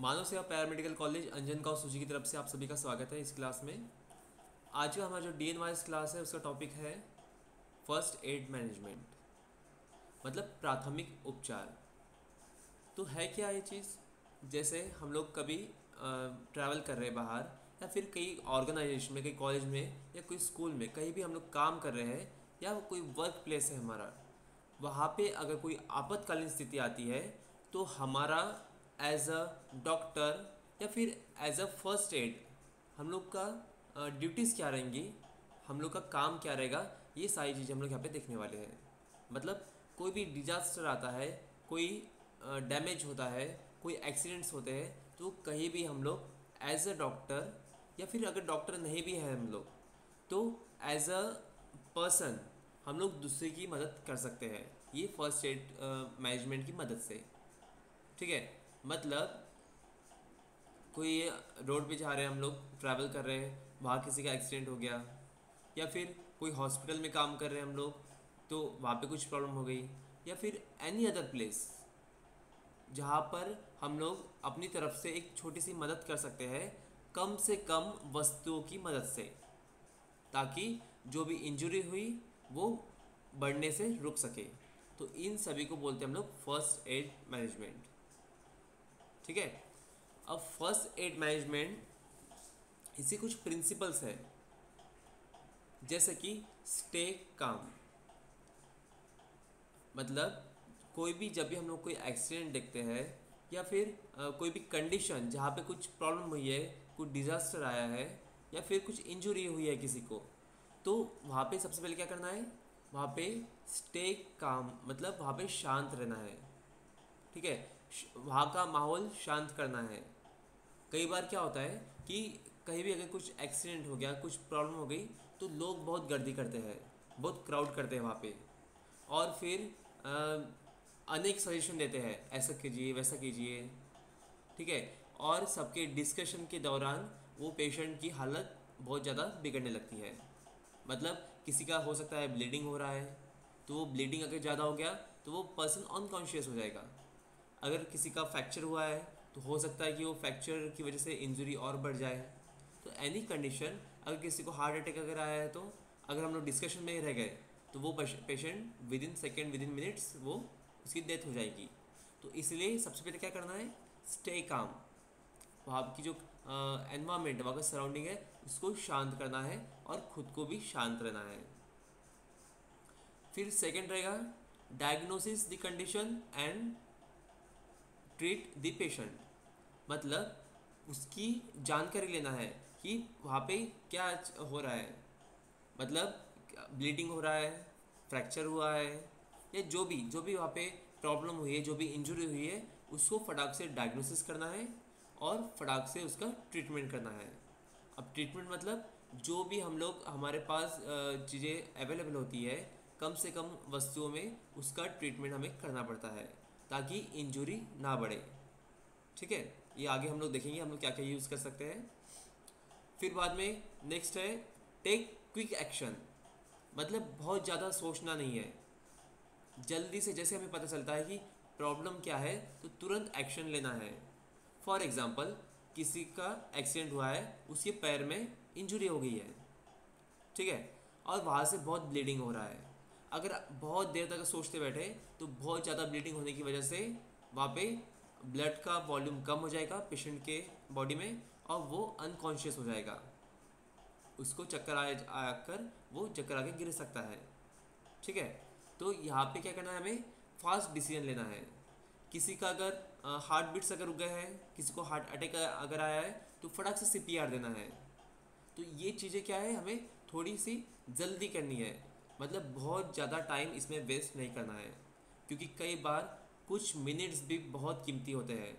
मानव सेवा paramedical college Anjangaon सूची की तरफ से आप सभी का स्वागत है इस क्लास में। आज का हमारा जो डीएनवाइज क्लास है उसका टॉपिक है फर्स्ट एड मैनेजमेंट, मतलब प्राथमिक उपचार। तो है क्या ये चीज़? जैसे हम लोग कभी ट्रैवल कर रहे हैं बाहर, या फिर कई ऑर्गेनाइजेशन में, कई कॉलेज में या कोई स्कूल में, कहीं भी हम लोग काम कर रहे हैं या कोई वर्क प्लेस है हमारा, वहाँ पे अगर कोई आपातकालीन स्थिति आती है तो हमारा एज अ डॉक्टर या फिर एज अ फर्स्ट एड हम लोग का ड्यूटीज़ क्या रहेंगी, हम लोग का काम क्या रहेगा, ये सारी चीज़ें हम लोग यहाँ पे देखने वाले हैं। मतलब कोई भी डिजास्टर आता है, कोई डैमेज होता है, कोई एक्सीडेंट्स होते हैं, तो कहीं भी हम लोग एज अ डॉक्टर, या फिर अगर डॉक्टर नहीं भी है हम लोग, तो एज अ पर्सन हम लोग दूसरे की मदद कर सकते हैं ये फर्स्ट एड मैनेजमेंट की मदद से। ठीक है, मतलब कोई रोड पे जा रहे हैं, हम लोग ट्रैवल कर रहे हैं, वहाँ किसी का एक्सीडेंट हो गया, या फिर कोई हॉस्पिटल में काम कर रहे हैं हम लोग, तो वहाँ पे कुछ प्रॉब्लम हो गई, या फिर एनी अदर प्लेस जहाँ पर हम लोग अपनी तरफ से एक छोटी सी मदद कर सकते हैं, कम से कम वस्तुओं की मदद से, ताकि जो भी इंजरी हुई वो बढ़ने से रुक सके। तो इन सभी को बोलते हैं हम लोग फर्स्ट एड मैनेजमेंट। ठीक है, अब फर्स्ट एड मैनेजमेंट इसी कुछ प्रिंसिपल्स है, जैसे कि स्टे काम। मतलब कोई भी, जब भी हम लोग कोई एक्सीडेंट देखते हैं या फिर कोई भी कंडीशन जहाँ पे कुछ प्रॉब्लम हुई है, कुछ डिज़ास्टर आया है, या फिर कुछ इंजरी हुई है किसी को, तो वहाँ पे सबसे पहले क्या करना है, वहाँ पे स्टे काम, मतलब वहाँ पे शांत रहना है। ठीक है, वहाँ का माहौल शांत करना है। कई बार क्या होता है कि कहीं भी अगर कुछ एक्सीडेंट हो गया, कुछ प्रॉब्लम हो गई, तो लोग बहुत गर्दी करते हैं, बहुत क्राउड करते हैं वहाँ पे, और फिर अनेक सजेशन देते हैं, ऐसा कीजिए वैसा कीजिए। ठीक है, और सबके डिस्कशन के दौरान वो पेशेंट की हालत बहुत ज़्यादा बिगड़ने लगती है। मतलब किसी का हो सकता है ब्लीडिंग हो रहा है, तो वो ब्लीडिंग अगर ज़्यादा हो गया तो वो पर्सन अनकॉन्शियस हो जाएगा। अगर किसी का फ्रैक्चर हुआ है तो हो सकता है कि वो फ्रैक्चर की वजह से इंजरी और बढ़ जाए। तो एनी कंडीशन, अगर किसी को हार्ट अटैक अगर आया है, तो अगर हम लोग डिस्कशन में ही रह गए तो वो patient with in second, with in minutes वो उसकी डेथ हो जाएगी। तो इसलिए सबसे पहले क्या करना है, स्टे काम। वहाँ की जो एनवायरमेंट, वहाँ का सराउंडिंग है, उसको शांत करना है और ख़ुद को भी शांत रहना है। फिर सेकेंड रहेगा diagnosis the condition and treat the patient. मतलब उसकी जानकारी लेना है कि वहाँ पे क्या हो रहा है, मतलब ब्लीडिंग हो रहा है, फ्रैक्चर हुआ है, या जो भी वहाँ पे प्रॉब्लम हुई है, जो भी इंजरी हुई है, उसको फटाक से डायग्नोसिस करना है और फटाक से उसका ट्रीटमेंट करना है। अब ट्रीटमेंट मतलब जो भी हम लोग, हमारे पास चीज़ें अवेलेबल होती है, कम से कम वस्तुओं में उसका ट्रीटमेंट हमें करना पड़ता है, ताकि इंजरी ना बढ़े। ठीक है, ये आगे हम लोग देखेंगे हम लोग क्या क्या यूज़ कर सकते हैं। फिर बाद में नेक्स्ट है टेक क्विक एक्शन। मतलब बहुत ज़्यादा सोचना नहीं है, जल्दी से जैसे हमें पता चलता है कि प्रॉब्लम क्या है तो तुरंत एक्शन लेना है। फॉर एग्ज़ाम्पल, किसी का एक्सीडेंट हुआ है, उसके पैर में इंजरी हो गई है, ठीक है, और वहाँ से बहुत ब्लीडिंग हो रहा है। अगर बहुत देर तक सोचते बैठे तो बहुत ज़्यादा ब्लीडिंग होने की वजह से वहाँ पे ब्लड का वॉल्यूम कम हो जाएगा पेशेंट के बॉडी में, और वो अनकॉन्शियस हो जाएगा, उसको चक्कर आकर वो चक्कर आके गिर सकता है। ठीक है, तो यहाँ पे क्या करना है, हमें फास्ट डिसीजन लेना है। किसी का अगर हार्ट बीट्स अगर रुक गए हैं, किसी को हार्ट अटैक अगर आया है, तो फटाक से सीपीआर देना है। तो ये चीज़ें क्या है, हमें थोड़ी सी जल्दी करनी है, मतलब बहुत ज़्यादा टाइम इसमें वेस्ट नहीं करना है, क्योंकि कई बार कुछ मिनट्स भी बहुत कीमती होते हैं।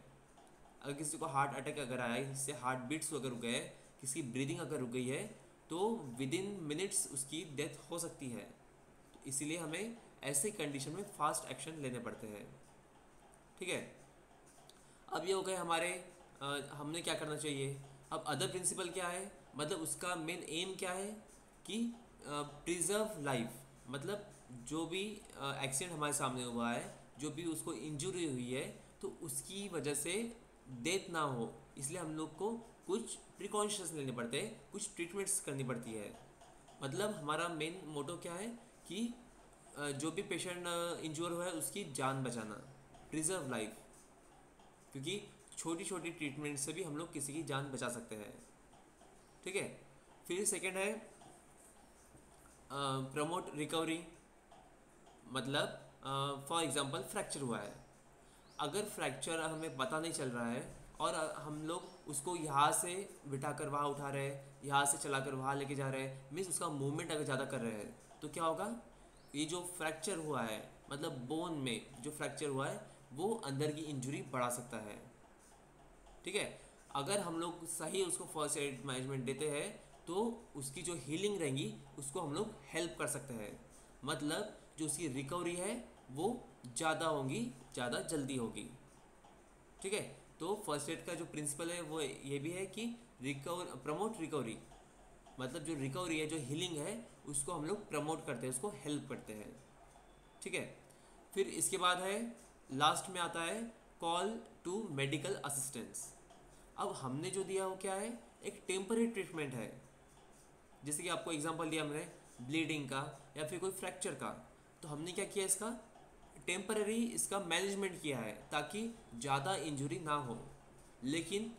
अगर किसी को हार्ट अटैक अगर आया है, जिससे हार्ट बीट्स अगर रुक गए, किसी ब्रीदिंग अगर रुक गई है, तो विद इन मिनट्स उसकी डेथ हो सकती है। तो इसीलिए हमें ऐसे कंडीशन में फास्ट एक्शन लेने पड़ते हैं। ठीक है, अब ये हो गए हमारे हमने क्या करना चाहिए। अब अदर प्रिंसिपल क्या है, मतलब उसका मेन एम क्या है कि प्रिजर्व लाइफ। मतलब जो भी एक्सीडेंट हमारे सामने हुआ है, जो भी उसको इंजरी हुई है, तो उसकी वजह से डेथ ना हो, इसलिए हम लोग को कुछ प्रिकॉशंस लेने पड़ते हैं, कुछ ट्रीटमेंट्स करनी पड़ती है। मतलब हमारा मेन मोटो क्या है कि जो भी पेशेंट इंजोर हुआ है उसकी जान बचाना, प्रिजर्व लाइफ, क्योंकि छोटी छोटी ट्रीटमेंट से भी हम लोग किसी की जान बचा सकते हैं। ठीक है। फिर सेकेंड है प्रमोट रिकवरी। मतलब फॉर एग्जांपल फ्रैक्चर हुआ है, अगर फ्रैक्चर हमें पता नहीं चल रहा है और हम लोग उसको यहाँ से बिठाकर वहाँ उठा रहे हैं, यहाँ से चलाकर वहाँ लेके जा रहे हैं, मीन्स उसका मूवमेंट अगर ज़्यादा कर रहे हैं, तो क्या होगा, ये जो फ्रैक्चर हुआ है, मतलब बोन में जो फ्रैक्चर हुआ है वो अंदर की इंजरी बढ़ा सकता है। ठीक है। अगर हम लोग सही उसको फर्स्ट एड मैनेजमेंट देते हैं तो उसकी जो हीलिंग रहेंगी उसको हम लोग हेल्प कर सकते हैं। मतलब जो उसकी रिकवरी है वो ज़्यादा होगी, ज़्यादा जल्दी होगी। ठीक है। तो फर्स्ट एड का जो प्रिंसिपल है वो ये भी है कि प्रमोट रिकवरी, मतलब जो रिकवरी है, जो हीलिंग है, उसको हम लोग प्रमोट करते हैं, उसको हेल्प करते हैं। ठीक है। फिर इसके बाद है, लास्ट में आता है कॉल टू मेडिकल असिस्टेंस। अब हमने जो दिया वो क्या है, एक टेम्पररी ट्रीटमेंट है। जैसे कि आपको एग्जांपल दिया हमने ब्लीडिंग का या फिर कोई फ्रैक्चर का, तो हमने क्या किया, इसका टेम्पररी इसका मैनेजमेंट किया है ताकि ज़्यादा इंजरी ना हो। लेकिन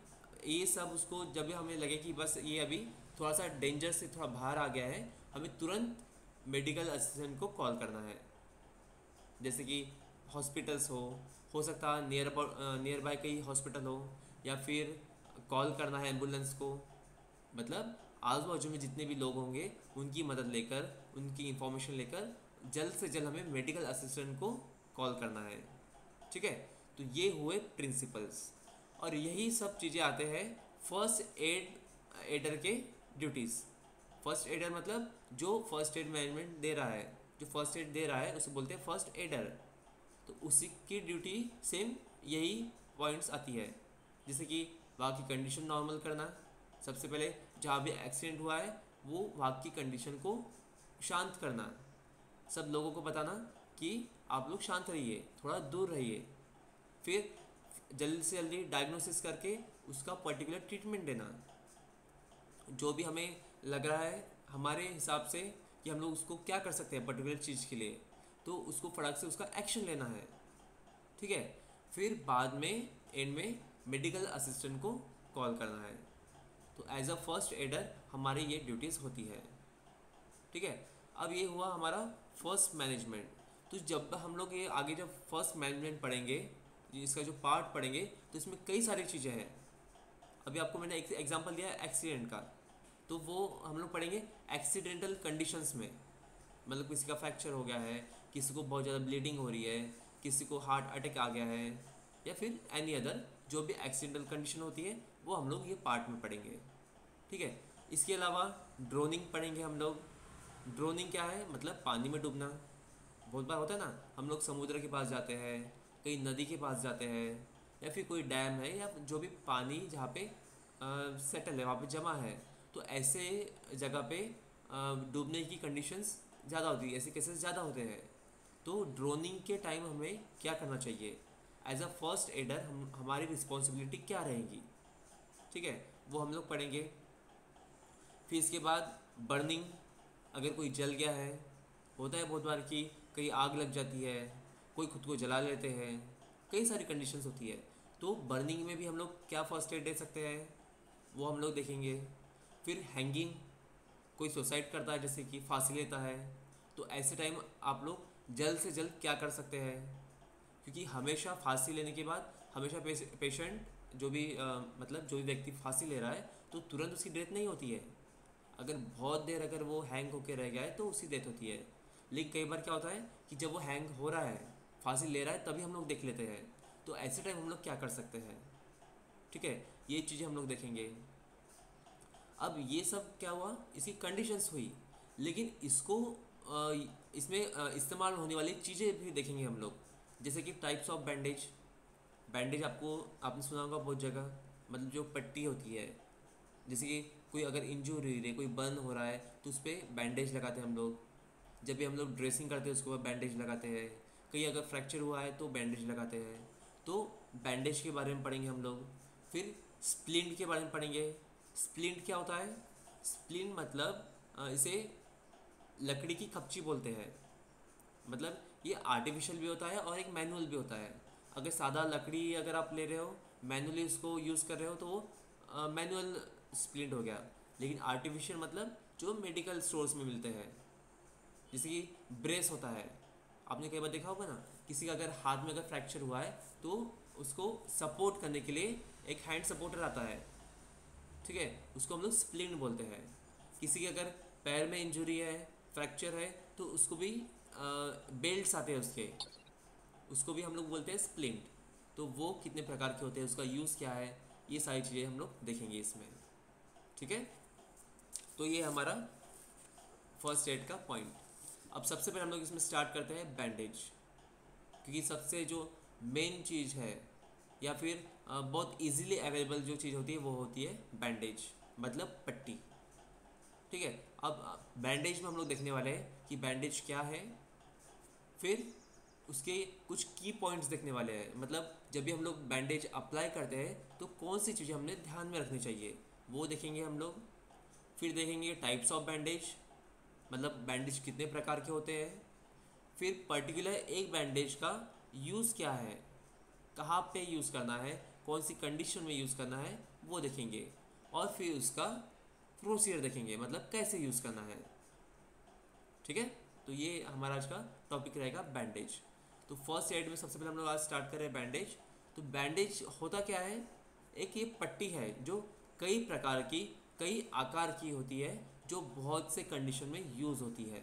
ये सब उसको जब भी हमें लगे कि बस ये अभी थोड़ा सा डेंजर से थोड़ा बाहर आ गया है, हमें तुरंत मेडिकल असिस्टेंट को कॉल करना है। जैसे कि हॉस्पिटल्स हो सकता है नियर बाय कहीं हॉस्पिटल हो, या फिर कॉल करना है एम्बुलेंस को। मतलब आजू बाजू में जितने भी लोग होंगे उनकी मदद लेकर, उनकी इंफॉर्मेशन लेकर जल्द से जल्द हमें मेडिकल असिस्टेंट को कॉल करना है। ठीक है। तो ये हुए प्रिंसिपल्स, और यही सब चीज़ें आते हैं फर्स्ट एडर के ड्यूटीज़। फर्स्ट एडर मतलब जो फर्स्ट एड मैनेजमेंट दे रहा है, जो फर्स्ट एड दे रहा है उसे बोलते हैं फर्स्ट एडर। तो उसी की ड्यूटी सेम यही पॉइंट्स आती है। जैसे कि वहाँ की कंडीशन नॉर्मल करना, सबसे पहले जहाँ भी एक्सीडेंट हुआ है वो वहाँ की कंडीशन को शांत करना, सब लोगों को बताना कि आप लोग शांत रहिए, थोड़ा दूर रहिए। फिर जल्दी से जल्दी डायग्नोसिस करके उसका पर्टिकुलर ट्रीटमेंट देना। जो भी हमें लग रहा है हमारे हिसाब से कि हम लोग उसको क्या कर सकते हैं पर्टिकुलर चीज़ के लिए, तो उसको फटाक से उसका एक्शन लेना है। ठीक है। फिर बाद में एंड में मेडिकल असिस्टेंट को कॉल करना है। तो एज अ फर्स्ट एडर हमारी ये ड्यूटीज़ होती है। ठीक है। अब ये हुआ हमारा फर्स्ट मैनेजमेंट। तो जब हम लोग ये आगे जब फर्स्ट मैनेजमेंट पढ़ेंगे, इसका जो पार्ट पढ़ेंगे, तो इसमें कई सारी चीज़ें हैं। अभी आपको मैंने एक एग्जांपल दिया है एक्सीडेंट का, तो वो हम लोग पढ़ेंगे एक्सीडेंटल कंडीशंस में। मतलब किसी का फ्रैक्चर हो गया है, किसी को बहुत ज़्यादा ब्लीडिंग हो रही है, किसी को हार्ट अटैक आ गया है, या फिर एनी अदर जो भी एक्सीडेंटल कंडीशन होती है वो हम लोग ये पार्ट में पढ़ेंगे। ठीक है। इसके अलावा ड्रोनिंग पढ़ेंगे हम लोग। ड्रोनिंग क्या है, मतलब पानी में डूबना। बहुत बार होता है ना, हम लोग समुद्र के पास जाते हैं, कहीं नदी के पास जाते हैं, या फिर कोई डैम है या जो भी पानी जहाँ पे सेटल है, वहाँ पे जमा है, तो ऐसे जगह पे डूबने की कंडीशंस ज़्यादा होती है, ऐसे केसेस ज़्यादा होते हैं। तो ड्रोनिंग के टाइम हमें क्या करना चाहिए, एज अ फर्स्ट एडर हमारी रिस्पॉन्सिबिलिटी क्या रहेगी। ठीक है। वो हम लोग पढ़ेंगे। फिर इसके बाद बर्निंग, अगर कोई जल गया है, होता है बहुत बार कि कहीं आग लग जाती है, कोई खुद को जला लेते हैं, कई सारी कंडीशंस होती है। तो बर्निंग में भी हम लोग क्या फर्स्ट एड दे सकते हैं वो हम लोग देखेंगे। फिर हैंगिंग, कोई सुसाइड करता है जैसे कि फांसी लेता है, तो ऐसे टाइम आप लोग जल्द से जल्द क्या कर सकते हैं, क्योंकि हमेशा फांसी लेने के बाद हमेशा पेशेंट जो भी मतलब जो भी व्यक्ति फांसी ले रहा है तो तुरंत उसकी डेथ नहीं होती है। अगर बहुत देर अगर वो हैंग होकर रह गया है तो उसकी डेथ होती है। लेकिन कई बार क्या होता है कि जब वो हैंग हो रहा है, फांसी ले रहा है, तभी हम लोग देख लेते हैं। तो ऐसे टाइम हम लोग क्या कर सकते हैं। ठीक है। ये चीज़ें हम लोग देखेंगे। अब ये सब क्या हुआ, इसकी कंडीशंस हुई, लेकिन इसको इसमें इस्तेमाल होने वाली चीज़ें भी देखेंगे हम लोग। जैसे कि टाइप्स ऑफ बैंडेज। बैंडेज आपने सुना होगा बहुत जगह, मतलब जो पट्टी होती है, जैसे कि कोई अगर इंजरी हुई है, कोई बर्न हो रहा है, तो उस पर बैंडेज लगाते हैं हम लोग। जब भी हम लोग ड्रेसिंग करते हैं उसके बाद बैंडेज लगाते हैं। कहीं अगर फ्रैक्चर हुआ है तो बैंडेज लगाते हैं। तो बैंडेज के बारे में पढ़ेंगे हम लोग। फिर स्प्लिंट के बारे में पढ़ेंगे। स्प्लिंट क्या होता है? स्प्लिंट मतलब इसे लकड़ी की कपची बोलते हैं। मतलब ये आर्टिफिशियल भी होता है और एक मैनुअल भी होता है। अगर सादा लकड़ी अगर आप ले रहे हो, मैनुअली उसको यूज़ कर रहे हो, तो वो मैनुअल स्प्लिंट हो गया। लेकिन आर्टिफिशियल मतलब जो मेडिकल स्टोर्स में मिलते हैं, जैसे कि ब्रेस होता है। आपने कई बार देखा होगा ना, किसी का अगर हाथ में अगर फ्रैक्चर हुआ है तो उसको सपोर्ट करने के लिए एक हैंड सपोर्टर आता है, ठीक है, उसको हम लोग स्प्लिंट बोलते हैं। किसी के अगर पैर में इंजरी है, फ्रैक्चर है, तो उसको भी बेल्ट्स आते हैं उसके, उसको भी हम लोग बोलते हैं स्प्लिंट। तो वो कितने प्रकार के होते हैं, उसका यूज़ क्या है, ये सारी चीज़ें हम लोग देखेंगे इसमें, ठीक है। तो ये हमारा फर्स्ट एड का पॉइंट। अब सबसे पहले हम लोग इसमें स्टार्ट करते हैं बैंडेज, क्योंकि सबसे जो मेन चीज़ है या फिर बहुत इजीली अवेलेबल जो चीज़ होती है वो होती है बैंडेज, मतलब पट्टी, ठीक है। अब बैंडेज में हम लोग देखने वाले हैं कि बैंडेज क्या है, फिर उसके कुछ की पॉइंट्स देखने वाले हैं। मतलब जब भी हम लोग बैंडेज अप्लाई करते हैं तो कौन सी चीज़ें हमने ध्यान में रखनी चाहिए वो देखेंगे हम लोग। फिर देखेंगे टाइप्स ऑफ बैंडेज, मतलब बैंडेज कितने प्रकार के होते हैं। फिर पर्टिकुलर एक बैंडेज का यूज़ क्या है, कहाँ पे यूज़ करना है, कौन सी कंडीशन में यूज़ करना है वो देखेंगे। और फिर उसका प्रोसीजर देखेंगे, मतलब कैसे यूज़ करना है, ठीक है। तो ये हमारा आज का टॉपिक रहेगा बैंडेज। तो फर्स्ट एड में सबसे पहले हम लोग आज स्टार्ट करें बैंडेज। तो बैंडेज होता क्या है? एक ये पट्टी है जो कई प्रकार की, कई आकार की होती है, जो बहुत से कंडीशन में यूज़ होती है।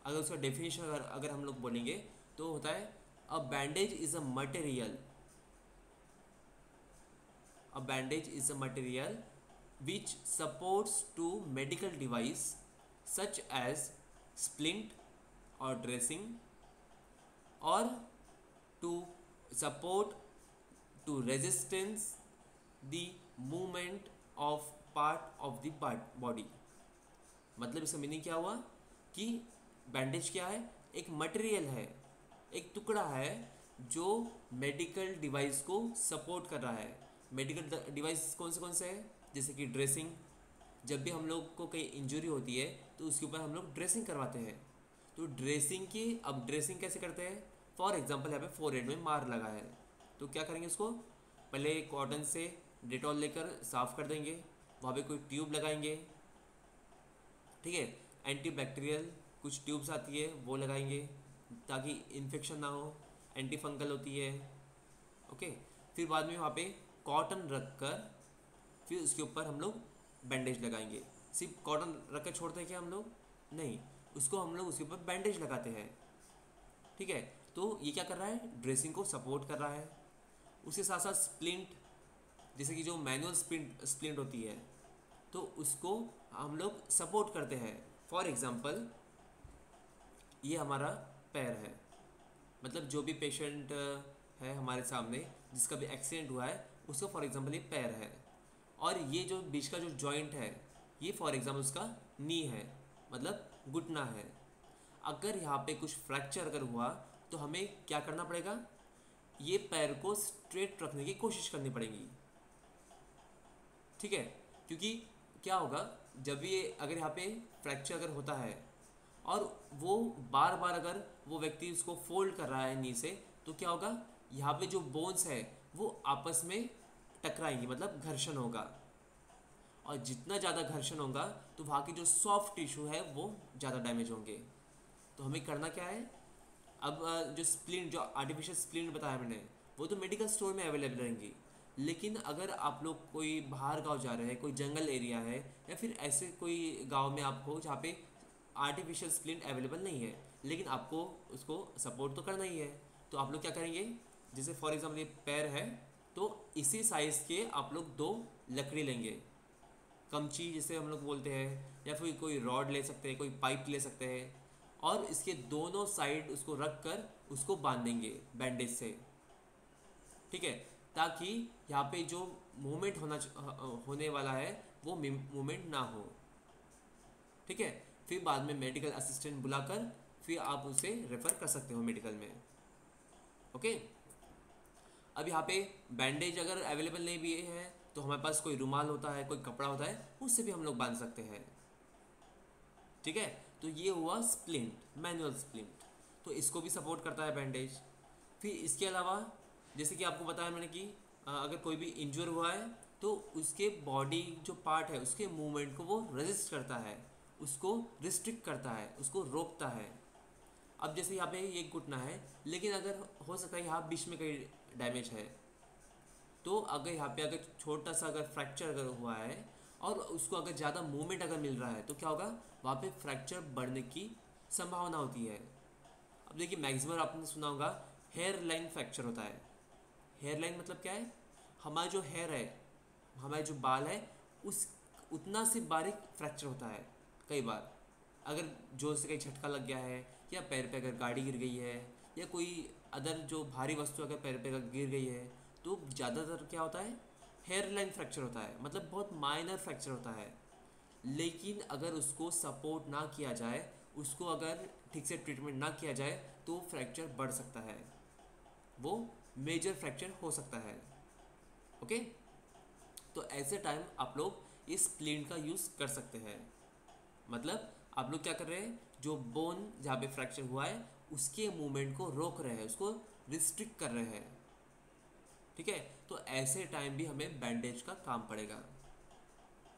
अगर उसका डेफिनेशन अगर हम लोग बोलेंगे तो होता है a bandage is a material, a bandage is a material which supports to medical device such as splint or dressing, or to support to resistance the movement of part of the body। मतलब इसका meaning क्या हुआ कि bandage क्या है? एक material है, एक टुकड़ा है जो मेडिकल डिवाइस को सपोर्ट कर रहा है। मेडिकल डिवाइस कौन से है? जैसे कि ड्रेसिंग, जब भी हम लोग को कहीं इंजरी होती है तो उसके ऊपर हम लोग ड्रेसिंग करवाते हैं। तो ड्रेसिंग की, अब ड्रेसिंग कैसे करते हैं? फॉर एग्जांपल यहाँ पे फोरहेड में मार लगा है, तो क्या करेंगे? उसको पहले कॉटन से डेटॉल लेकर साफ़ कर देंगे, वहाँ पे कोई ट्यूब लगाएंगे, ठीक है। एंटी बैक्टीरियल कुछ ट्यूब्स आती है वो लगाएंगे ताकि इन्फेक्शन ना हो, एंटी फंगल होती है, ओके। फिर बाद में वहाँ पे कॉटन रख कर फिर उसके ऊपर हम लोग बैंडेज लगाएंगे। सिर्फ कॉटन रख कर छोड़ते हैं क्या हम लोग? नहीं, उसको हम लोग उसके ऊपर बैंडेज लगाते हैं, ठीक है। तो ये क्या कर रहा है? ड्रेसिंग को सपोर्ट कर रहा है। उसके साथ साथ स्प्लिंट, जैसे कि जो मैनुअल स्प्लिंट होती है तो उसको हम लोग सपोर्ट करते हैं। फॉर एग्ज़ाम्पल ये हमारा पैर है, मतलब जो भी पेशेंट है हमारे सामने जिसका भी एक्सीडेंट हुआ है उसका फॉर एग्ज़ाम्पल ये पैर है, और ये जो बीच का जो जॉइंट है ये फॉर एग्ज़ाम्पल उसका नी है, मतलब घुटना है। अगर यहाँ पे कुछ फ्रैक्चर अगर हुआ तो हमें क्या करना पड़ेगा? ये पैर को स्ट्रेट रखने की कोशिश करनी पड़ेगी, ठीक है। क्योंकि क्या होगा, जब ये अगर यहाँ पे फ्रैक्चर अगर होता है और वो बार बार अगर वो व्यक्ति उसको फोल्ड कर रहा है नी से, तो क्या होगा? यहाँ पे जो बोन्स है वो आपस में टकराएंगी, मतलब घर्षण होगा। और जितना ज़्यादा घर्षण होगा तो वहाँ की जो सॉफ्ट टिश्यू है वो ज़्यादा डैमेज होंगे। तो हमें करना क्या है? अब जो स्प्लिंट, जो आर्टिफिशियल स्प्लिंट बताया मैंने, वो तो मेडिकल स्टोर में अवेलेबल रहेंगी। लेकिन अगर आप लोग कोई बाहर गांव जा रहे हैं, कोई जंगल एरिया है, या फिर ऐसे कोई गांव में आप हो जहाँ पे आर्टिफिशियल स्प्लिंट अवेलेबल नहीं है, लेकिन आपको उसको सपोर्ट तो करना ही है, तो आप लोग क्या करेंगे? जैसे फॉर एग्जाम्पल ये पैर है, तो इसी साइज़ के आप लोग दो लकड़ी लेंगे, कमची जिसे हम लोग बोलते हैं, या फिर कोई रॉड ले सकते हैं, कोई पाइप ले सकते हैं, और इसके दोनों साइड उसको रख कर उसको बांध देंगे बैंडेज से, ठीक है। ताकि यहाँ पे जो मूवमेंट होने वाला है वो मूवमेंट ना हो, ठीक है। फिर बाद में मेडिकल असिस्टेंट बुलाकर फिर आप उसे रेफ़र कर सकते हो मेडिकल में, ओके। अब यहाँ पे बैंडेज अगर अवेलेबल नहीं भी है तो हमारे पास कोई रुमाल होता है, कोई कपड़ा होता है, उससे भी हम लोग बांध सकते हैं। ठीक है, तो ये हुआ स्प्लिंट, मैनुअल स्प्लिंट। तो इसको भी सपोर्ट करता है बैंडेज। फिर इसके अलावा जैसे कि आपको बताया मैंने कि अगर कोई भी इंजर हुआ है तो उसके बॉडी जो पार्ट है उसके मूवमेंट को वो रेजिस्ट करता है, उसको रिस्ट्रिक्ट करता है, उसको रोकता है। अब जैसे यहाँ पे ये घुटना है, लेकिन अगर हो सकता है यहाँ बीच में कहीं डैमेज है, तो अगर यहाँ पे अगर छोटा सा अगर फ्रैक्चर अगर हुआ है और उसको अगर ज़्यादा मूवमेंट अगर मिल रहा है तो क्या होगा, वहाँ पे फ्रैक्चर बढ़ने की संभावना होती है। अब देखिए मैक्सिमम आपने सुना होगा हेयर लाइन फ्रैक्चर होता है। हेयर लाइन मतलब क्या है, हमारा जो हेयर है, हमारे जो बाल है, उस उतना से बारीक फ्रैक्चर होता है। कई बार अगर जोर से कहीं झटका लग गया है, या पैर पे अगर गाड़ी गिर गई है, या कोई अदर जो भारी वस्तु अगर पैर पे अगर गिर गई है, तो ज़्यादातर क्या होता है, हेयर लाइन फ्रैक्चर होता है, मतलब बहुत माइनर फ्रैक्चर होता है। लेकिन अगर उसको सपोर्ट ना किया जाए, उसको अगर ठीक से ट्रीटमेंट ना किया जाए, तो फ्रैक्चर बढ़ सकता है, वो मेजर फ्रैक्चर हो सकता है। ओके, तो ऐसे टाइम आप लोग इस स्प्लिंट का यूज़ कर सकते हैं। मतलब आप लोग क्या कर रहे हैं, जो बोन जहाँ पे फ्रैक्चर हुआ है उसके मूवमेंट को रोक रहे हैं, उसको रिस्ट्रिक्ट कर रहे हैं। ठीक है, तो ऐसे टाइम भी हमें बैंडेज का काम पड़ेगा।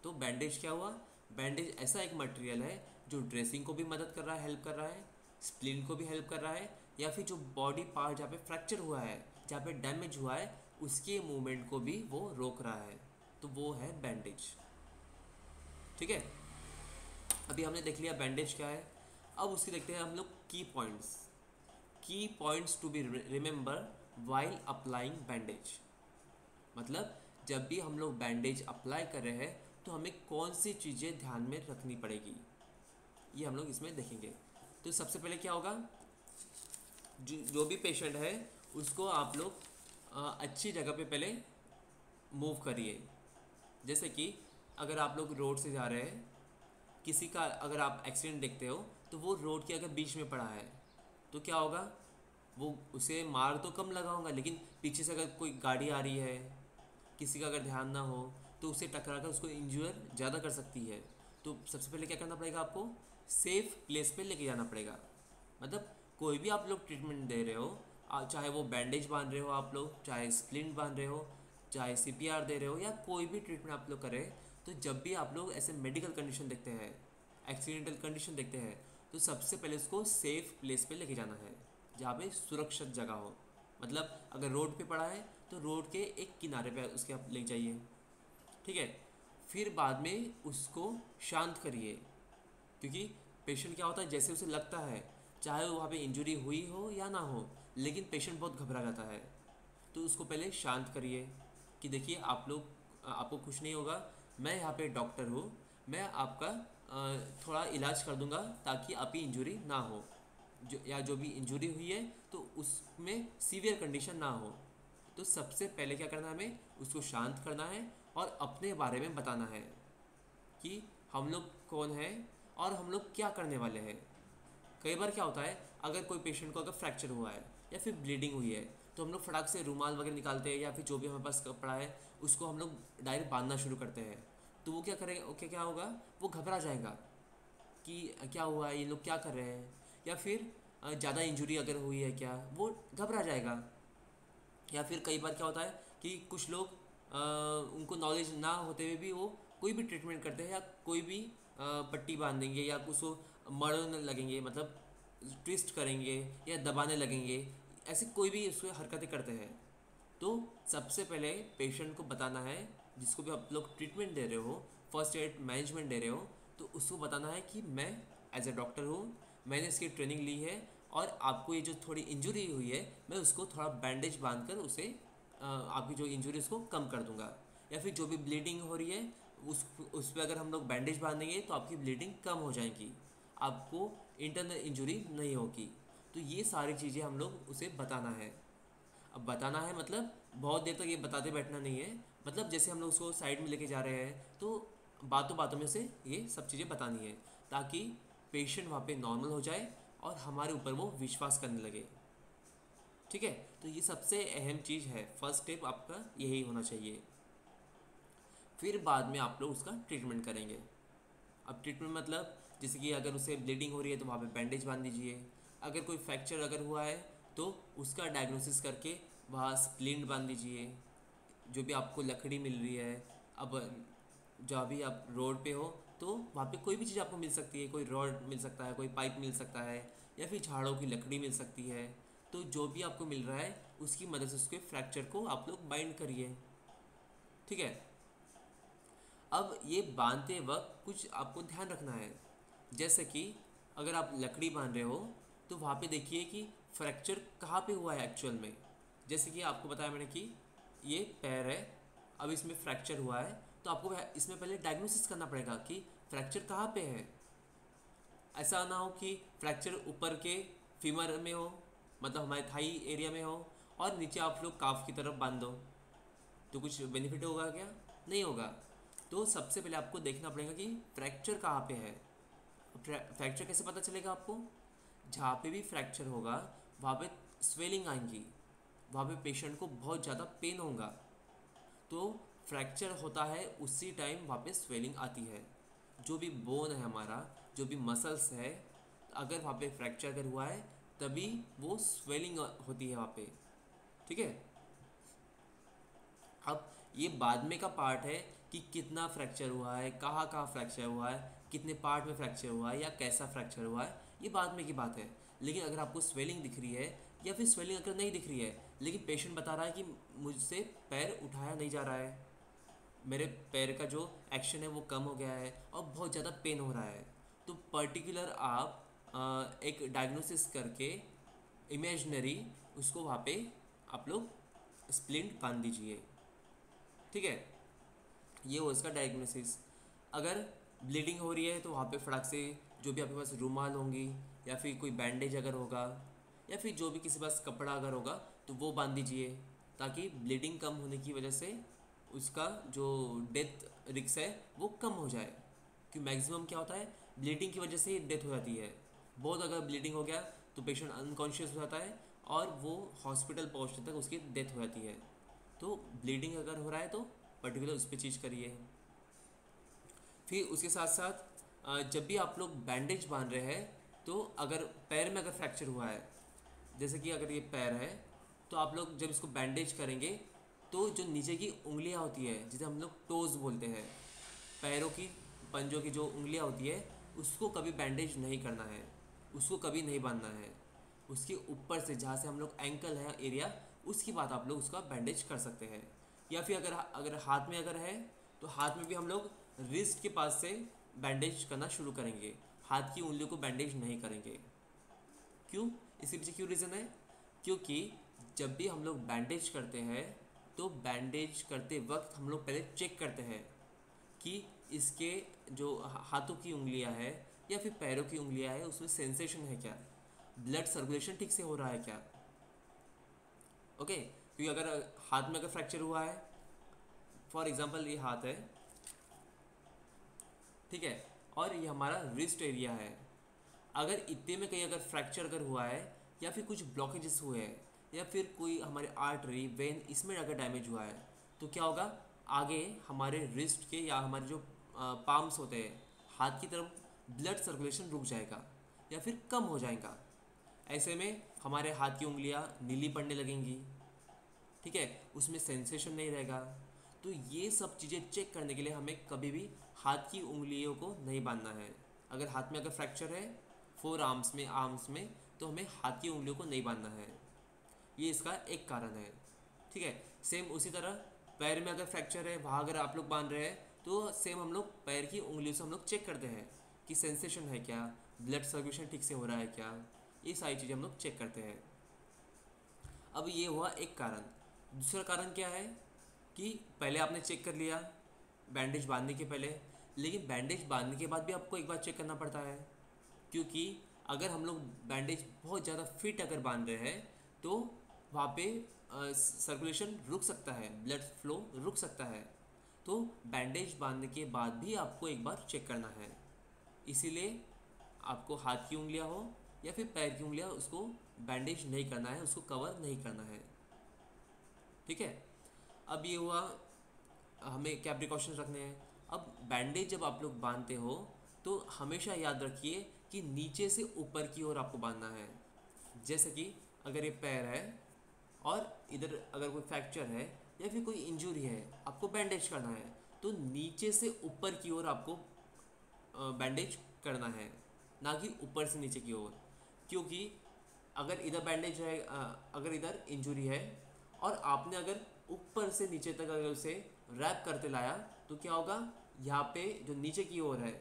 तो बैंडेज क्या हुआ, बैंडेज ऐसा एक मटेरियल है जो ड्रेसिंग को भी मदद कर रहा है, हेल्प कर रहा है, स्प्लिन को भी हेल्प कर रहा है, या फिर जो बॉडी पार्ट जहाँ पे फ्रैक्चर हुआ है, जहाँ पे डैमेज हुआ है, उसके मूवमेंट को भी वो रोक रहा है। तो वो है बैंडेज। ठीक है, अभी हमने देख लिया बैंडेज क्या है। अब उसके देखते हैं हम लोग की points to be remember while applying bandage. मतलब जब भी हम लोग बैंडेज अप्लाई कर रहे हैं तो हमें कौन सी चीज़ें ध्यान में रखनी पड़ेगी, ये हम लोग इसमें देखेंगे। तो सबसे पहले क्या होगा, जो भी पेशेंट है उसको आप लोग अच्छी जगह पे पहले मूव करिए। जैसे कि अगर आप लोग रोड से जा रहे हैं, किसी का अगर आप एक्सीडेंट देखते हो तो वो रोड के अगर बीच में पड़ा है तो क्या होगा, वो उसे मार तो कम लगा होगा, लेकिन पीछे से अगर कोई गाड़ी आ रही है, किसी का अगर ध्यान ना हो, तो उसे टकरा कर उसको इंज्योर ज़्यादा कर सकती है। तो सबसे पहले क्या करना पड़ेगा, आपको सेफ प्लेस पे लेके जाना पड़ेगा। मतलब कोई भी आप लोग ट्रीटमेंट दे रहे हो, चाहे वो बैंडेज बांध रहे हो आप लोग, चाहे स्प्लिंट बांध रहे हो, चाहे सीपीआर दे रहे हो, या कोई भी ट्रीटमेंट आप लोग करें, तो जब भी आप लोग ऐसे मेडिकल कंडीशन देखते हैं, एक्सीडेंटल कंडीशन देखते हैं, तो सबसे पहले उसको सेफ प्लेस पे लेके जाना है, जहाँ पे सुरक्षित जगह हो। मतलब अगर रोड पे पड़ा है तो रोड के एक किनारे पे उसके आप ले जाइए। ठीक है, फिर बाद में उसको शांत करिए, क्योंकि पेशेंट क्या होता है, जैसे उसे लगता है, चाहे वहाँ पे इंजरी हुई हो या ना हो, लेकिन पेशेंट बहुत घबरा जाता है। तो उसको पहले शांत करिए कि देखिए आप लोग, आपको कुछ नहीं होगा, मैं यहाँ पे डॉक्टर हूँ, मैं आपका थोड़ा इलाज कर दूंगा ताकि आपकी इंजरी ना हो, जो भी इंजरी हुई है तो उसमें सीवियर कंडीशन ना हो। तो सबसे पहले क्या करना है, हमें उसको शांत करना है और अपने बारे में बताना है कि हम लोग कौन है और हम लोग क्या करने वाले हैं। कई बार क्या होता है, अगर कोई पेशेंट को अगर फ्रैक्चर हुआ है या फिर ब्लीडिंग हुई है, तो हम लोग फटाक से रूमाल वगैरह निकालते हैं, या फिर जो भी हमारे पास कपड़ा है उसको हम लोग डायरेक्ट बांधना शुरू करते हैं। तो वो क्या करेगा, ओके क्या होगा, वो घबरा जाएगा कि क्या हुआ है, ये लोग क्या कर रहे हैं, या फिर ज़्यादा इंजरी अगर हुई है क्या, वो घबरा जाएगा। या फिर कई बार क्या होता है कि कुछ लोग उनको नॉलेज ना होते हुए भी वो कोई भी ट्रीटमेंट करते हैं, या कोई भी पट्टी बांध देंगे, या उसको मरोड़ने लगेंगे, मतलब ट्विस्ट करेंगे या दबाने लगेंगे, ऐसे कोई भी उसको हरकतें करते हैं। तो सबसे पहले पेशेंट को बताना है, जिसको भी आप लोग ट्रीटमेंट दे रहे हो, फर्स्ट एड मैनेजमेंट दे रहे हो, तो उसको बताना है कि मैं एज ए डॉक्टर हूँ, मैंने इसकी ट्रेनिंग ली है, और आपको ये जो थोड़ी इंजरी हुई है मैं उसको थोड़ा बैंडेज बांध कर उसे आपकी जो इंजरी उसको कम कर दूंगा। या फिर जो भी ब्लीडिंग हो रही है उस पर अगर हम लोग बैंडेज बांधेंगे तो आपकी ब्लीडिंग कम हो जाएगी, आपको इंटरनल इंजरी नहीं होगी। तो ये सारी चीज़ें हम लोग उसे बताना है। अब बताना है मतलब बहुत देर तक ये बताते बैठना नहीं है, मतलब जैसे हम लोग उसको साइड में लेके जा रहे हैं तो बातों बातों में से ये सब चीज़ें बतानी है, ताकि पेशेंट वहाँ पे नॉर्मल हो जाए और हमारे ऊपर वो विश्वास करने लगे। ठीक है, तो ये सबसे अहम चीज़ है, फर्स्ट स्टेप आपका यही होना चाहिए। फिर बाद में आप लोग उसका ट्रीटमेंट करेंगे। अब ट्रीटमेंट मतलब जैसे कि अगर उसे ब्लीडिंग हो रही है तो वहाँ पे बैंडेज बांध दीजिए। अगर कोई फ्रैक्चर अगर हुआ है तो उसका डायग्नोसिस करके वहाँ स्प्लिंट बांध दीजिए। जो भी आपको लकड़ी मिल रही है, अब जहाँ भी आप रोड पे हो तो वहाँ पे कोई भी चीज़ आपको मिल सकती है, कोई रॉड मिल सकता है, कोई पाइप मिल सकता है, या फिर झाड़ों की लकड़ी मिल सकती है। तो जो भी आपको मिल रहा है उसकी मदद से उसके फ्रैक्चर को आप लोग बाइंड करिए। ठीक है। अब ये बांधते वक्त कुछ आपको ध्यान रखना है, जैसे कि अगर आप लकड़ी बांध रहे हो तो वहाँ पे देखिए कि फ्रैक्चर कहाँ पे हुआ है एक्चुअल में। जैसे कि आपको बताया मैंने कि ये पैर है, अब इसमें फ्रैक्चर हुआ है, तो आपको इसमें पहले डायग्नोसिस करना पड़ेगा कि फ्रैक्चर कहाँ पे है। ऐसा ना हो कि फ्रैक्चर ऊपर के फीमर में हो, मतलब हमारे थाई एरिया में हो, और नीचे आप लोग काफ की तरफ बांध दो, तो कुछ बेनिफिट होगा क्या? नहीं होगा। तो सबसे पहले आपको देखना पड़ेगा कि फ्रैक्चर कहाँ पे है। फ्रैक्चर कैसे पता चलेगा आपको? जहाँ पे भी फ्रैक्चर होगा वहाँ पे स्वेलिंग आएंगी, वहाँ पे पेशेंट को बहुत ज़्यादा पेन होगा। तो फ्रैक्चर होता है उसी टाइम वहाँ पे स्वेलिंग आती है। जो भी बोन है हमारा, जो भी मसल्स है, अगर वहाँ पे फ्रैक्चर अगर हुआ है तभी वो स्वेलिंग होती है वहाँ पे। ठीक है। अब ये बाद में का पार्ट है कि कितना फ्रैक्चर हुआ है, कहाँ कहाँ फ्रैक्चर हुआ है, कितने पार्ट में फ्रैक्चर हुआ है, या कैसा फ्रैक्चर हुआ है, ये बाद में की बात है। लेकिन अगर आपको स्वेलिंग दिख रही है, या फिर स्वेलिंग अगर नहीं दिख रही है लेकिन पेशेंट बता रहा है कि मुझसे पैर उठाया नहीं जा रहा है, मेरे पैर का जो एक्शन है वो कम हो गया है और बहुत ज़्यादा पेन हो रहा है, तो पर्टिकुलर आप एक डायग्नोसिस करके इमेजनरी उसको वहाँ पे आप लोग स्प्लिंट बांध दीजिए। ठीक है, ये हो इसका डायग्नोसिस। अगर ब्लीडिंग हो रही है तो वहाँ पे फटाक से जो भी आपके पास रूमाल होंगी, या फिर कोई बैंडेज अगर होगा, या फिर जो भी किसी पास कपड़ा अगर होगा तो वो बांध दीजिए, ताकि ब्लीडिंग कम होने की वजह से उसका जो डेथ रिस्क है वो कम हो जाए। कि मैक्सिमम क्या होता है, ब्लीडिंग की वजह से ही डेथ हो जाती है। बहुत अगर ब्लीडिंग हो गया तो पेशेंट अनकॉन्शियस हो जाता है और वो हॉस्पिटल पहुंचने तक उसकी डेथ हो जाती है। तो ब्लीडिंग अगर हो रहा है तो पर्टिकुलर उस पर चीज़ करिए। फिर उसके साथ साथ जब भी आप लोग बैंडेज बांध रहे हैं तो अगर पैर में अगर फ्रैक्चर हुआ है, जैसे कि अगर ये पैर है, तो आप लोग जब इसको बैंडेज करेंगे तो जो नीचे की उंगलियां होती है जिसे हम लोग टोज बोलते हैं, पैरों की पंजों की जो उंगलियां होती है, उसको कभी बैंडेज नहीं करना है, उसको कभी नहीं बांधना है। उसके ऊपर से जहाँ से हम लोग एंकल है एरिया, उसकी बात आप लोग उसका बैंडेज कर सकते हैं। या फिर अगर अगर हाथ में अगर है तो हाथ में भी हम लोग रिस्ट के पास से बैंडेज करना शुरू करेंगे, हाथ की उंगलियों को बैंडेज नहीं करेंगे। क्यों? इसके पीछे क्यों रीज़न है? क्योंकि जब भी हम लोग बैंडेज करते हैं तो बैंडेज करते वक्त हम लोग पहले चेक करते हैं कि इसके जो हाथों की उंगलियां है या फिर पैरों की उंगलियां है उसमें सेंसेशन है क्या, ब्लड सर्कुलेशन ठीक से हो रहा है क्या। ओके, क्योंकि अगर हाथ में अगर फ्रैक्चर हुआ है, फॉर एग्जांपल ये हाथ है, ठीक है, और ये हमारा रिस्ट एरिया है, अगर इतने में कहीं अगर फ्रैक्चर अगर हुआ है या फिर कुछ ब्लॉकेजेस हुए हैं या फिर कोई हमारे आर्टरी वेन इसमें अगर डैमेज हुआ है, तो क्या होगा, आगे हमारे रिस्ट के या हमारे जो पाम्स होते हैं हाथ की तरफ ब्लड सर्कुलेशन रुक जाएगा या फिर कम हो जाएगा। ऐसे में हमारे हाथ की उंगलियां नीली पड़ने लगेंगी। ठीक है, उसमें सेंसेशन नहीं रहेगा। तो ये सब चीज़ें चेक करने के लिए हमें कभी भी हाथ की उंगलियों को नहीं बांधना है। अगर हाथ में अगर फ्रैक्चर है फोर आर्म्स में, आर्म्स में, तो हमें हाथ की उंगलियों को नहीं बांधना है। ये इसका एक कारण है। ठीक है, सेम उसी तरह पैर में अगर फ्रैक्चर है वहाँ अगर आप लोग बांध रहे हैं तो सेम हम लोग पैर की उंगलियों से हम लोग चेक करते हैं कि सेंसेशन है क्या, ब्लड सर्कुलेशन ठीक से हो रहा है क्या, ये सारी चीज़ें हम लोग चेक करते हैं। अब ये हुआ एक कारण। दूसरा कारण क्या है कि पहले आपने चेक कर लिया बैंडेज बांधने के पहले, लेकिन बैंडेज बांधने के बाद भी आपको एक बार चेक करना पड़ता है, क्योंकि अगर हम लोग बैंडेज बहुत ज़्यादा फिट अगर बांध रहे हैं तो वहाँ पे सर्कुलेशन रुक सकता है, ब्लड फ्लो रुक सकता है। तो बैंडेज बांधने के बाद भी आपको एक बार चेक करना है। इसीलिए आपको हाथ की उंगलियां हो या फिर पैर की उंगलियां उसको बैंडेज नहीं करना है, उसको कवर नहीं करना है। ठीक है, अब ये हुआ हमें क्या प्रिकॉशंस रखने हैं। अब बैंडेज जब आप लोग बांधते हो तो हमेशा याद रखिए कि नीचे से ऊपर की ओर आपको बांधना है। जैसे कि अगर ये पैर है और इधर अगर कोई फ्रैक्चर है या फिर कोई इंजरी है, आपको बैंडेज करना है, तो नीचे से ऊपर की ओर आपको बैंडेज करना है, ना कि ऊपर से नीचे की ओर। क्योंकि अगर इधर बैंडेज है, अगर इधर इंजरी है और आपने अगर ऊपर से नीचे तक अगर उसे रैप करते लाया तो क्या होगा, यहाँ पे जो नीचे की ओर है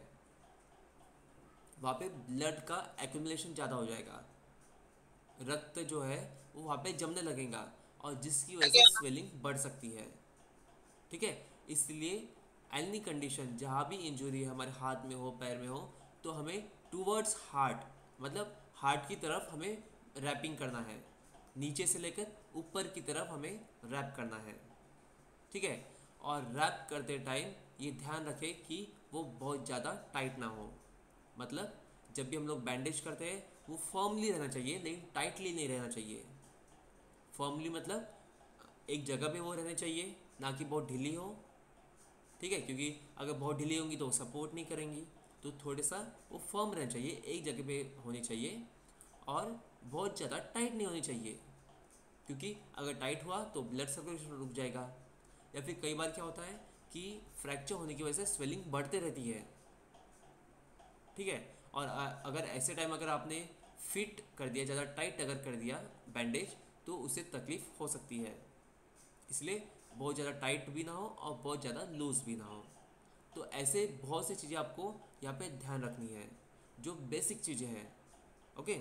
वहाँ पे ब्लड का एक्यूमुलेशन ज़्यादा हो जाएगा, रक्त जो है वो वहाँ पे जमने लगेगा और जिसकी वजह से स्वेलिंग बढ़ सकती है। ठीक है, इसलिए एनी कंडीशन जहाँ भी इंजरी हमारे हाथ में हो, पैर में हो, तो हमें टूवर्ड्स हार्ट, मतलब हार्ट की तरफ हमें रैपिंग करना है, नीचे से लेकर ऊपर की तरफ हमें रैप करना है। ठीक है, और रैप करते टाइम ये ध्यान रखें कि वो बहुत ज़्यादा टाइट ना हो। मतलब जब भी हम लोग बैंडेज करते हैं वो फर्मली रहना चाहिए, लेकिन टाइटली नहीं रहना चाहिए। फर्मली मतलब एक जगह पे वो रहने चाहिए, ना कि बहुत ढीली हो। ठीक है, क्योंकि अगर बहुत ढीली होंगी तो वो सपोर्ट नहीं करेंगी, तो थोड़ा सा वो फर्म रहना चाहिए, एक जगह पे होनी चाहिए और बहुत ज़्यादा टाइट नहीं होनी चाहिए। क्योंकि अगर टाइट हुआ तो ब्लड सर्कुलेशन रुक जाएगा, या फिर कई बार क्या होता है कि फ्रैक्चर होने की वजह से स्वेलिंग बढ़ते रहती है। ठीक है, और अगर ऐसे टाइम अगर आपने फिट कर दिया, ज़्यादा टाइट अगर कर दिया बैंडेज, तो उससे तकलीफ हो सकती है। इसलिए बहुत ज़्यादा टाइट भी ना हो और बहुत ज़्यादा लूज़ भी ना हो। तो ऐसे बहुत सी चीज़ें आपको यहाँ पे ध्यान रखनी है, जो बेसिक चीज़ें हैं। ओके,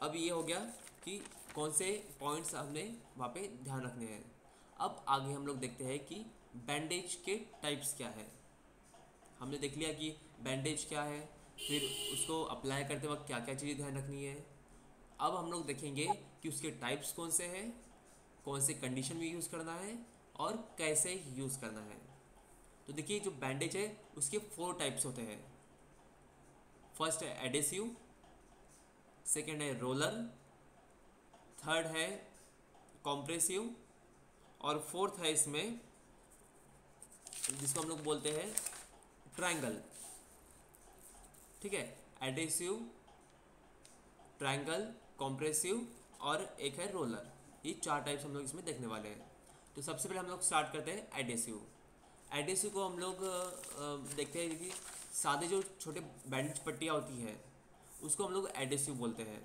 अब ये हो गया कि कौन से पॉइंट्स हमने वहाँ पे ध्यान रखने हैं। अब आगे हम लोग देखते हैं कि बैंडेज के टाइप्स क्या है। हमने देख लिया कि बैंडेज क्या है, फिर उसको अप्लाई करते वक्त क्या क्या चीज़ें ध्यान रखनी है। अब हम लोग देखेंगे कि उसके टाइप्स कौन से हैं, कौन से कंडीशन में यूज़ करना है और कैसे यूज़ करना है। तो देखिए, जो बैंडेज है उसके 4 टाइप्स होते हैं। फर्स्ट है एडेसिव, सेकेंड है रोलर, थर्ड है कॉम्प्रेसिव और फोर्थ है इसमें जिसको हम लोग बोलते हैं ट्रायंगल। ठीक है, एडेसिव, ट्रायंगल, कॉम्प्रेसिव और एक है रोलर। ये 4 टाइप्स हम लोग इसमें देखने वाले हैं। तो सबसे पहले हम लोग स्टार्ट करते हैं एडेसिव। एडेसिव को हम लोग देखते हैं कि सादे जो छोटे बैंडेज पट्टियाँ होती है उसको हम लोग एडेसिव बोलते हैं।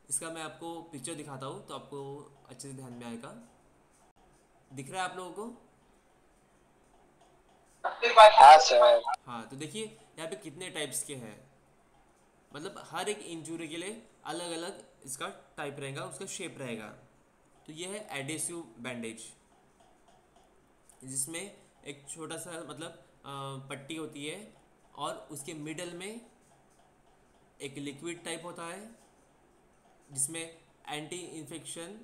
इसका मैं आपको पिक्चर दिखाता हूँ तो आपको अच्छे से ध्यान में आएगा। दिख रहा है आप लोगों को? हाँ सर। हाँ, तो देखिए यहाँ पे कितने टाइप्स के हैं। मतलब हर एक इंजरी के लिए अलग अलग इसका टाइप रहेगा, उसका शेप रहेगा। तो ये है एडेसिव बैंडेज, जिसमें एक छोटा सा मतलब पट्टी होती है और उसके मिडल में एक लिक्विड टाइप होता है जिसमें एंटी इन्फेक्शन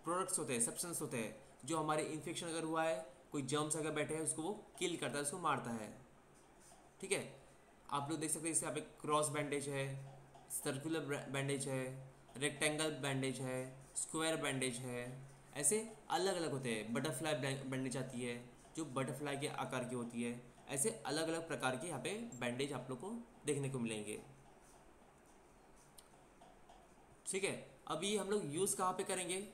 प्रोडक्ट्स होते हैं, सब्सटेंस होते हैं, जो हमारे इन्फेक्शन अगर हुआ है, कोई जर्म्स अगर बैठे हैं, उसको वो किल करता है, उसको मारता है। ठीक है, आप लोग देख सकते हैं जैसे यहाँ पे क्रॉस बैंडेज है, सर्कुलर बैंडेज है, रेक्टेंगल बैंडेज है, स्क्वायर बैंडेज है। ऐसे अलग अलग होते हैं। बटरफ्लाई बैंडेज आती है जो बटरफ्लाई के आकार की होती है। ऐसे अलग अलग प्रकार के यहाँ पे बैंडेज आप लोग को देखने को मिलेंगे। ठीक है, अभी हम लोग यूज़ कहाँ पे करेंगे?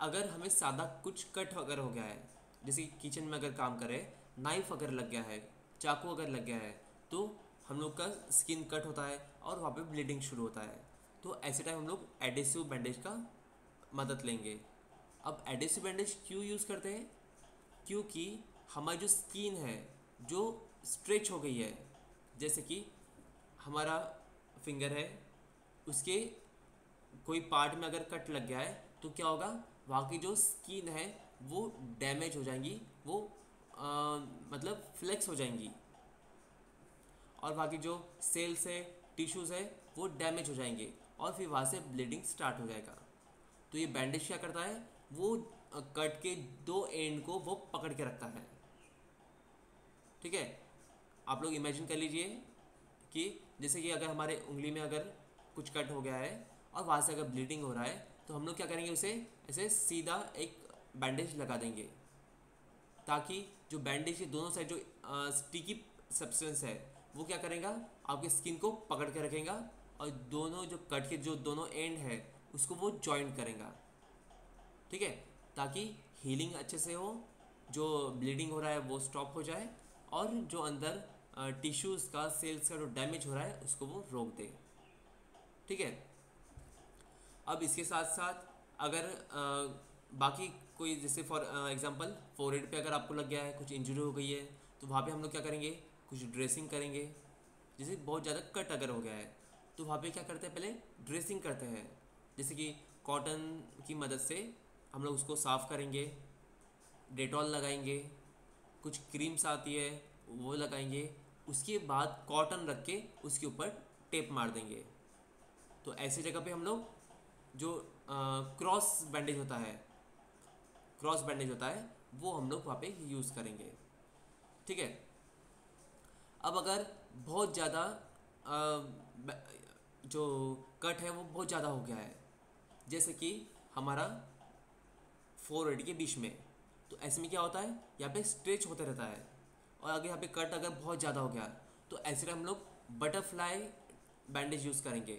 अगर हमें सादा कुछ कट अगर हो गया है, जैसे कि किचन में अगर काम करें, नाइफ अगर लग गया है, चाकू अगर लग गया है, तो हम लोग का स्किन कट होता है और वहाँ पे ब्लीडिंग शुरू होता है। तो ऐसे टाइम हम लोग एडेसिव बैंडेज का मदद लेंगे। अब एडेसिव बैंडेज क्यों यूज़ करते हैं? क्योंकि हमारी जो स्किन है जो स्ट्रेच हो गई है, जैसे कि हमारा फिंगर है, उसके कोई पार्ट में अगर कट लग गया है तो क्या होगा, वहाँ की जो स्किन है वो डैमेज हो जाएंगी, वो मतलब फ्लेक्स हो जाएंगी और वहाँ की जो सेल्स है, टिश्यूज़ है, वो डैमेज हो जाएंगे और फिर वहाँ से ब्लीडिंग स्टार्ट हो जाएगा। तो ये बैंडेज क्या करता है, वो कट के 2 एंड को वो पकड़ के रखता है। ठीक है, आप लोग इमेजिन कर लीजिए कि जैसे कि अगर हमारे उंगली में अगर कुछ कट हो गया है और वहाँ से अगर ब्लीडिंग हो रहा है तो हम लोग क्या करेंगे, उसे ऐसे सीधा एक बैंडेज लगा देंगे, ताकि जो बैंडेज के दोनों साइड जो स्टिकी सब्सटेंस है वो क्या करेगा, आपकी स्किन को पकड़ के रखेगा और दोनों जो कट के जो दोनों एंड है उसको वो जॉइंट करेगा। ठीक है, ताकि हीलिंग अच्छे से हो, जो ब्लीडिंग हो रहा है वो स्टॉप हो जाए, और जो अंदर टिश्यूज़ का सेल्स का जो डैमेज हो रहा है उसको वो रोक दे। ठीक है, अब इसके साथ साथ अगर बाकी कोई, जैसे फॉर एग्जांपल फोरहेड पे अगर आपको लग गया है, कुछ इंजरी हो गई है, तो वहाँ पे हम लोग क्या करेंगे, कुछ ड्रेसिंग करेंगे। जैसे बहुत ज़्यादा कट अगर हो गया है तो वहाँ पे क्या करते हैं, पहले ड्रेसिंग करते हैं। जैसे कि कॉटन की मदद से हम लोग उसको साफ़ करेंगे, डेटॉल लगाएंगे, कुछ क्रीम्स आती है वो लगाएंगे, उसके बाद कॉटन रख के उसके ऊपर टेप मार देंगे। तो ऐसी जगह पे हम लोग जो क्रॉस बैंडेज होता है, क्रॉस बैंडेज होता है वो हम लोग वहाँ पे यूज़ करेंगे। ठीक है, अब अगर बहुत ज़्यादा जो कट है वो बहुत ज़्यादा हो गया है, जैसे कि हमारा फोरहेड के बीच में, तो ऐसे में क्या होता है, यहाँ पे स्ट्रेच होते रहता है। और अगर यहाँ पे कट अगर बहुत ज़्यादा हो गया तो ऐसे में हम लोग बटरफ्लाई बैंडेज यूज़ करेंगे।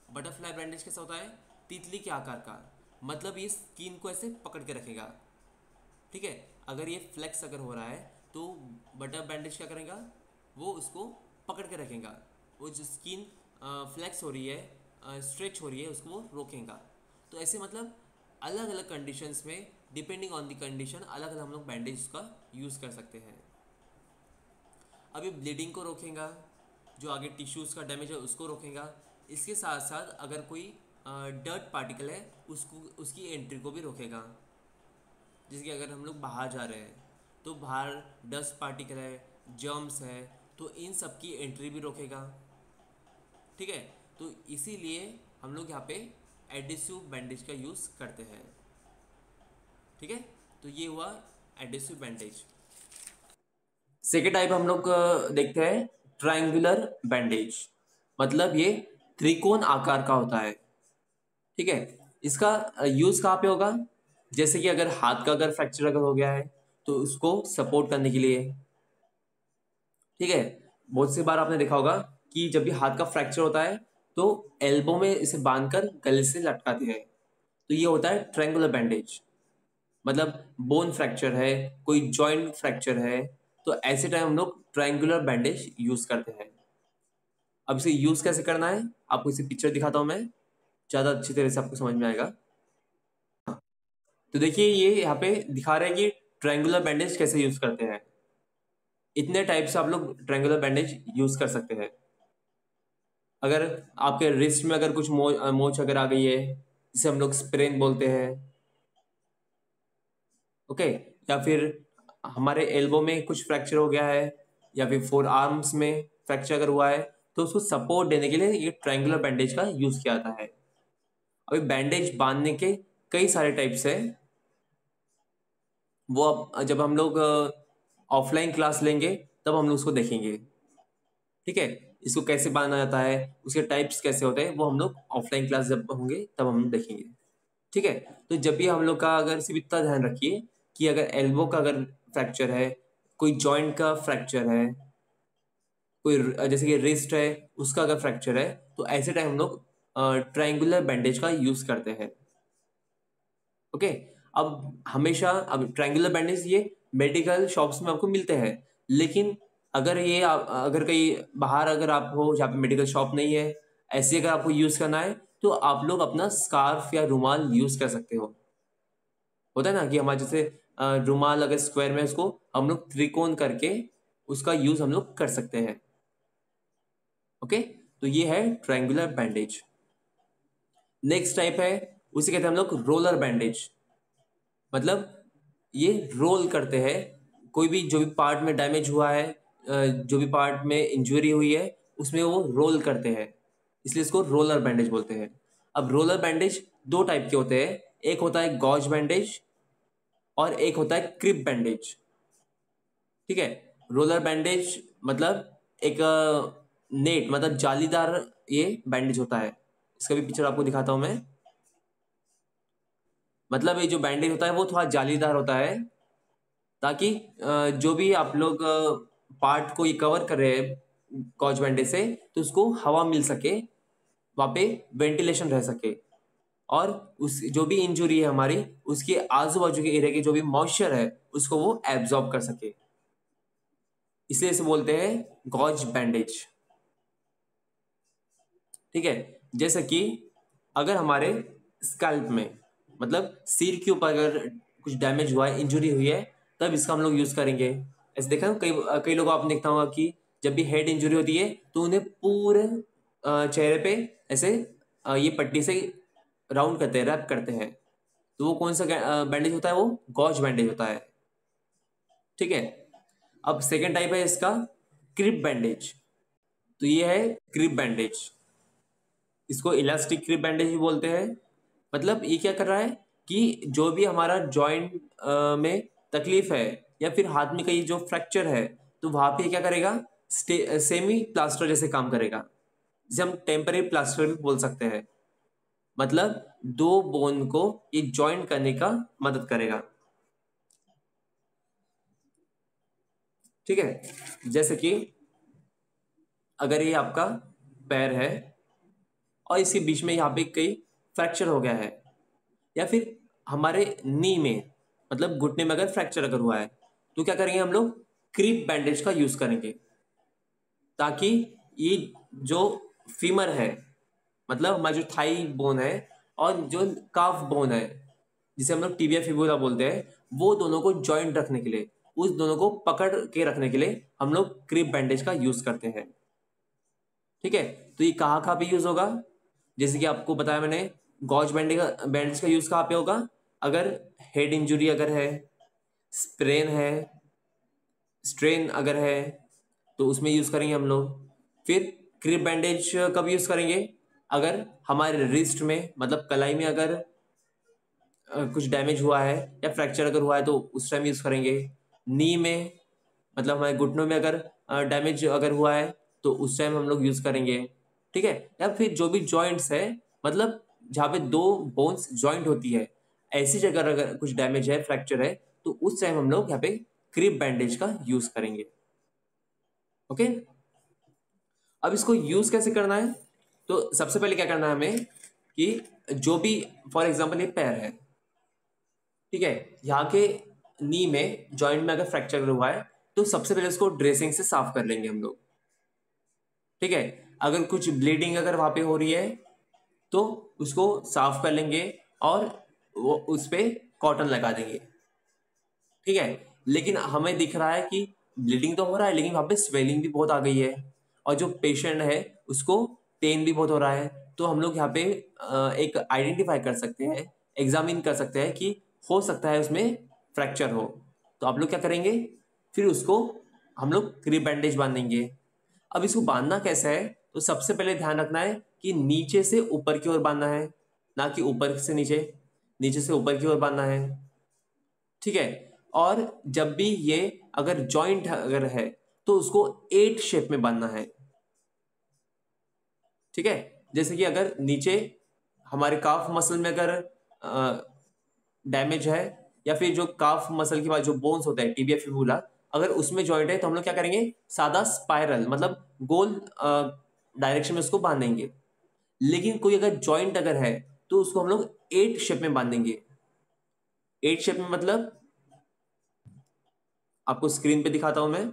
बटरफ्लाई बैंडेज कैसा होता है, तितली के आकार का, मतलब ये स्किन को ऐसे पकड़ के रखेगा। ठीक है, अगर ये फ्लेक्स अगर हो रहा है तो बटर बैंडेज क्या करेगा, वो उसको पकड़ के रखेगा। वो जो स्किन फ्लेक्स हो रही है, स्ट्रेच हो रही है, उसको वो रोकेगा। तो ऐसे मतलब अलग अलग कंडीशंस में, डिपेंडिंग ऑन द कंडीशन, अलग अलग हम लोग बैंडेज का यूज़ कर सकते हैं। अभी ब्लीडिंग को रोकेगा, जो आगे टिश्यूज़ का डैमेज है उसको रोकेगा। इसके साथ साथ अगर कोई डर्ट पार्टिकल है उसको, उसकी एंट्री को भी रोकेगा। जैसे कि अगर हम लोग बाहर जा रहे हैं तो बाहर डस्ट पार्टिकल है, जर्म्स है, तो इन सब की एंट्री भी रोकेगा। ठीक है, तो इसीलिए हम लोग यहाँ पे एडिसिव बैंडेज का यूज़ करते हैं। ठीक है, तो ये हुआ एडिसिव बैंडेज। सेकेंड टाइप हम लोग देखते हैं ट्रायंगुलर बैंडेज, मतलब ये त्रिकोण आकार का होता है। ठीक है, इसका यूज़ कहाँ पे होगा, जैसे कि अगर हाथ का अगर फ्रैक्चर अगर हो गया है तो उसको सपोर्ट करने के लिए। ठीक है, बहुत सी बार आपने देखा होगा कि जब भी हाथ का फ्रैक्चर होता है तो एल्बो में इसे बांधकर गले से लटकाते हैं, तो ये होता है ट्रायंगुलर बैंडेज। मतलब बोन फ्रैक्चर है, कोई जॉइंट फ्रैक्चर है, तो ऐसे टाइम हम लोग ट्रायंगुलर बैंडेज यूज करते हैं। अब इसे यूज कैसे करना है, आपको इसे पिक्चर दिखाता हूं मैं, ज्यादा अच्छी तरह से आपको समझ में आएगा। तो देखिए ये यहाँ पे दिखा रहे हैं कि ट्रायंगुलर बैंडेज कैसे यूज करते हैं। इतने टाइप से आप लोग ट्रायंगुलर बैंडेज यूज कर सकते हैं। अगर आपके रिस्ट में अगर कुछ मोच अगर आ गई है, जिसे हम लोग स्प्रेन बोलते हैं, ओके, या फिर हमारे एल्बो में कुछ फ्रैक्चर हो गया है, या फिर फोर आर्म्स में फ्रैक्चर अगर हुआ है, तो उसको सपोर्ट देने के लिए ये ट्रायंगुलर बैंडेज का यूज किया जाता है। अभी बैंडेज बांधने के कई सारे टाइप्स है, वो अब जब हम लोग ऑफलाइन क्लास लेंगे तब हम लोग उसको देखेंगे। ठीक है, इसको कैसे बांधा जाता है, उसके टाइप्स कैसे होते हैं, वो हम लोग ऑफलाइन क्लास जब होंगे तब हम देखेंगे। ठीक है, तो जब भी हम लोग का अगर सिर्फ इतना ध्यान रखिए कि अगर एल्बो का अगर फ्रैक्चर है, कोई जॉइंट का फ्रैक्चर है, कोई जैसे कि रिस्ट है उसका अगर फ्रैक्चर है, तो ऐसे टाइम हम लोग ट्रायंगुलर बैंडेज का यूज करते हैं। ओके, अब हमेशा अब ट्रायंगुलर बैंडेज ये मेडिकल शॉप्स में आपको मिलते हैं, लेकिन अगर ये अगर कहीं बाहर अगर आप हो जहाँ पे मेडिकल शॉप नहीं है, ऐसे अगर आपको यूज करना है तो आप लोग अपना स्कार्फ या रुमाल यूज कर सकते हो। होता है ना कि हमारे जैसे रुमाल अगर स्क्वायर में है, उसको हम लोग त्रिकोण करके उसका यूज हम लोग कर सकते हैं। ओके, तो ये है ट्रायंगुलर बैंडेज। नेक्स्ट टाइप है, उसे कहते हैं हम लोग रोलर बैंडेज। मतलब ये रोल करते हैं, कोई भी जो भी पार्ट में डैमेज हुआ है, जो भी पार्ट में इंजरी हुई है उसमें वो रोल करते हैं, इसलिए इसको रोलर बैंडेज बोलते हैं। अब रोलर बैंडेज दो टाइप के होते हैं, एक होता है गॉज बैंडेज और एक होता है क्रिप बैंडेज। ठीक है, रोलर बैंडेज मतलब एक नेट मतलब जालीदार ये बैंडेज होता है, इसका भी पिक्चर आपको दिखाता हूं मैं। मतलब ये जो बैंडेज होता है वो थोड़ा जालीदार होता है, ताकि जो भी आप लोग पार्ट को ये कवर कर रहे हैं कॉच बैंडेज से, तो उसको हवा मिल सके, वहां पे वेंटिलेशन रह सके, और उस जो भी इंजुरी है हमारी, उसके आजू बाजू के एरिया के जो भी मॉइस्चर है उसको वो एब्जॉर्ब कर सके, इसलिए इसे बोलते हैं गॉज बैंडेज। ठीक है। जैसे कि अगर हमारे स्कैल्प में, मतलब सिर के ऊपर अगर कुछ डैमेज हुआ है, इंजुरी हुई है, तब इसका हम लोग यूज करेंगे। ऐसे देखा ना, कई कई लोगों को आपने देखा होगा कि जब भी हेड इंजुरी होती है तो उन्हें पूरे चेहरे पे ऐसे ये पट्टी से राउंड करते हैं, रैप करते हैं। तो वो कौन सा बैंडेज होता है? वो गॉज बैंडेज होता है। ठीक है। अब सेकेंड टाइप है इसका क्रिप बैंडेज। तो ये है क्रिप बैंडेज, इसको इलास्टिक क्रिप बैंडेज भी बोलते हैं। मतलब ये क्या कर रहा है कि जो भी हमारा जॉइंट में तकलीफ है, या फिर हाथ में कहीं जो फ्रैक्चर है, तो वहां पे क्या करेगा, सेमी प्लास्टर जैसे काम करेगा, जिसे हम टेम्पररी प्लास्टर भी बोल सकते हैं। मतलब दो बोन को ये जॉइंट करने का मदद करेगा। ठीक है। जैसे कि अगर ये आपका पैर है और इसके बीच में यहाँ पे कहीं फ्रैक्चर हो गया है, या फिर हमारे नी में, मतलब घुटने में अगर फ्रैक्चर अगर हुआ है, तो क्या करेंगे हम लोग, क्रीप बैंडेज का यूज करेंगे, ताकि ये जो फीमर है, मतलब हमारा जो थाई बोन है और जो काफ बोन है, जिसे हम लोग टिबिया फिबुला बोलते हैं, वो दोनों को जॉइंट रखने के लिए, उस दोनों को पकड़ के रखने के लिए हम लोग क्रीप बैंडेज का यूज करते हैं। ठीक है। तो ये कहाँ कहाँ पे यूज होगा? जैसे कि आपको बताया मैंने, गॉज बैंडेज का यूज कहाँ पे होगा? अगर हेड इंजुरी अगर है, स्प्रेन है, स्ट्रेन अगर है, तो उसमें यूज करेंगे हम लोग। फिर क्रिप बैंडेज कब यूज करेंगे? अगर हमारे रिस्ट में, मतलब कलाई में अगर कुछ डैमेज हुआ है या फ्रैक्चर अगर हुआ है, तो उस टाइम यूज करेंगे। नी में, मतलब हमारे घुटनों में अगर डैमेज अगर हुआ है, तो उस टाइम हम लोग यूज करेंगे। ठीक है। या फिर जो भी जॉइंट्स है, मतलब जहाँ पे दो बोन्स जॉइंट होती है, ऐसी जगह अगर कुछ डैमेज है, फ्रैक्चर है, तो उस टाइम हम लोग यहाँ पे क्रिप बैंडेज का यूज करेंगे। ओके। अब इसको यूज कैसे करना है? तो सबसे पहले क्या करना है हमें कि जो भी, फॉर एग्जाम्पल ये पैर है, ठीक है, यहाँ के नी में जॉइंट में अगर फ्रैक्चर हुआ है, तो सबसे पहले उसको ड्रेसिंग से साफ कर लेंगे हम लोग। ठीक है। अगर कुछ ब्लीडिंग अगर वहां पे हो रही है, तो उसको साफ कर लेंगे और वो उस पे कॉटन लगा देंगे। ठीक है। लेकिन हमें दिख रहा है कि ब्लीडिंग तो हो रहा है, लेकिन वहां पे स्वेलिंग भी बहुत आ गई है, और जो पेशेंट है उसको पेन भी बहुत हो रहा है, तो हम लोग यहाँ पे एक आइडेंटिफाई कर सकते हैं, एग्जामिन कर सकते हैं कि हो सकता है उसमें फ्रैक्चर हो। तो आप लोग क्या करेंगे, फिर उसको हम लोग क्रीप बैंडेज बांधेंगे। अब इसको बांधना कैसे है? तो सबसे पहले ध्यान रखना है कि नीचे से ऊपर की ओर बांधना है, ना कि ऊपर से नीचे। नीचे से ऊपर की ओर बांधना है। ठीक है। और जब भी ये अगर जॉइंट अगर है, तो उसको एट शेप में बांधना है। ठीक है। जैसे कि अगर नीचे हमारे काफ मसल में अगर डैमेज है, या फिर जो काफ मसल के बाद जो बोन्स होता है, टिबिया फिबुला, अगर उसमें जॉइंट है, तो हम लोग क्या करेंगे, सादा स्पाइरल, मतलब गोल डायरेक्शन में उसको बांधेंगे। लेकिन कोई अगर जॉइंट अगर है, तो उसको हम लोग एट शेप में बांधेंगे। एट शेप में मतलब आपको स्क्रीन पे दिखाता हूं मैं।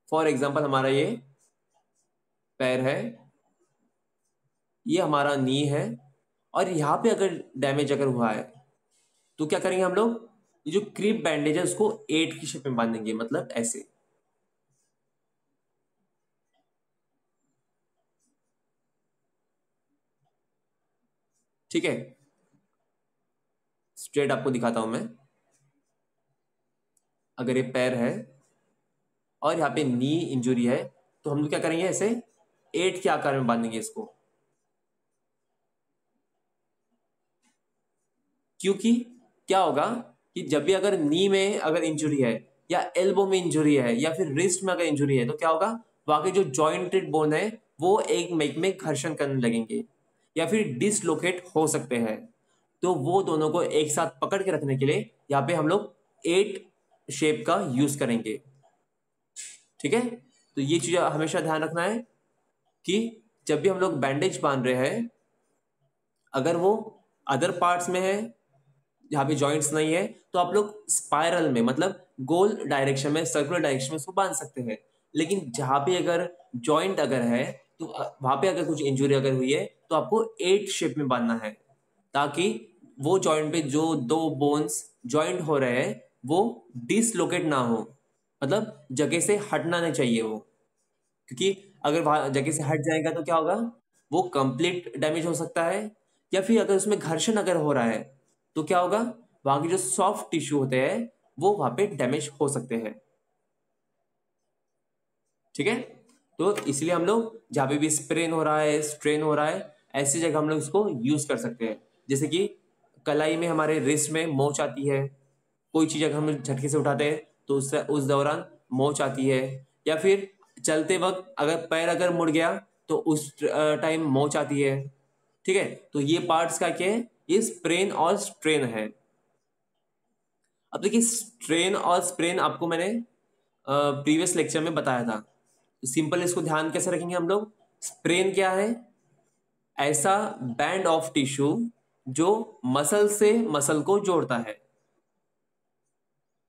फॉर एग्जाम्पल हमारा ये पैर है, ये हमारा नी है, और यहाँ पे अगर डैमेज अगर हुआ है, तो क्या करेंगे हम लोग, ये जो क्रीप बैंडेज है उसको एट की शेप में बांधेंगे, मतलब ऐसे। ठीक है। स्ट्रेट आपको दिखाता हूं मैं। अगर ये पैर है और यहाँ पे नी इंजुरी है, तो हम लोग क्या करेंगे, ऐसे एट के आकार में बांधेंगे इसको। क्योंकि क्या होगा कि जब भी अगर नी में अगर इंजुरी है, या एल्बो में इंजुरी है या फिर रिस्ट में अगर इंजुरी है तो क्या होगा, वहां के जो जॉइंटेड बोन है वो एक में घर्षण करने लगेंगे या फिर डिसलोकेट हो सकते हैं। तो वो दोनों को एक साथ पकड़ के रखने के लिए यहाँ पे हम लोग 8 शेप का यूज करेंगे। ठीक है, तो ये चीज हमेशा ध्यान रखना है कि जब भी हम लोग बैंडेज बांध रहे हैं, अगर वो अदर पार्ट्स में है जहाँ पे जॉइंट्स नहीं है तो आप लोग स्पाइरल में मतलब गोल डायरेक्शन में, सर्कुलर डायरेक्शन में उसको बांध सकते हैं। लेकिन जहाँ पे अगर जॉइंट अगर है तो वहां पे अगर कुछ इंजुरी अगर हुई है तो आपको 8 शेप में बांधना है, ताकि वो जॉइंट पे जो दो बोन्स जॉइंट हो रहे हैं वो डिसलोकेट ना हो, मतलब जगह से हटना नहीं चाहिए वो। क्योंकि अगर वहां जगह से हट जाएगा तो क्या होगा, वो कंप्लीट डैमेज हो सकता है, या फिर अगर उसमें घर्षण अगर हो रहा है तो क्या होगा, वहां के जो सॉफ्ट टिश्यू होते हैं वो वहां पे डैमेज हो सकते हैं। ठीक है, तो इसलिए हम लोग जहां पे भी स्प्रेन हो रहा है, स्ट्रेन हो रहा है, ऐसी जगह हम लोग इसको यूज कर सकते हैं। जैसे कि कलाई में, हमारे रिस्ट में मोच आती है, कोई चीज अगर हम झटके से उठाते हैं तो उससे उस दौरान मोच आती है, या फिर चलते वक्त अगर पैर अगर मुड़ गया तो उस टाइम मोच आती है। ठीक है, तो ये पार्ट्स का क्या है, ये स्प्रेन और स्ट्रेन है। अब देखिए, स्ट्रेन और स्प्रेन आपको मैंने प्रीवियस लेक्चर में बताया था। सिंपल इसको ध्यान कैसे रखेंगे हम लोग, स्प्रेन क्या है, ऐसा बैंड ऑफ टिश्यू जो मसल से मसल को जोड़ता है।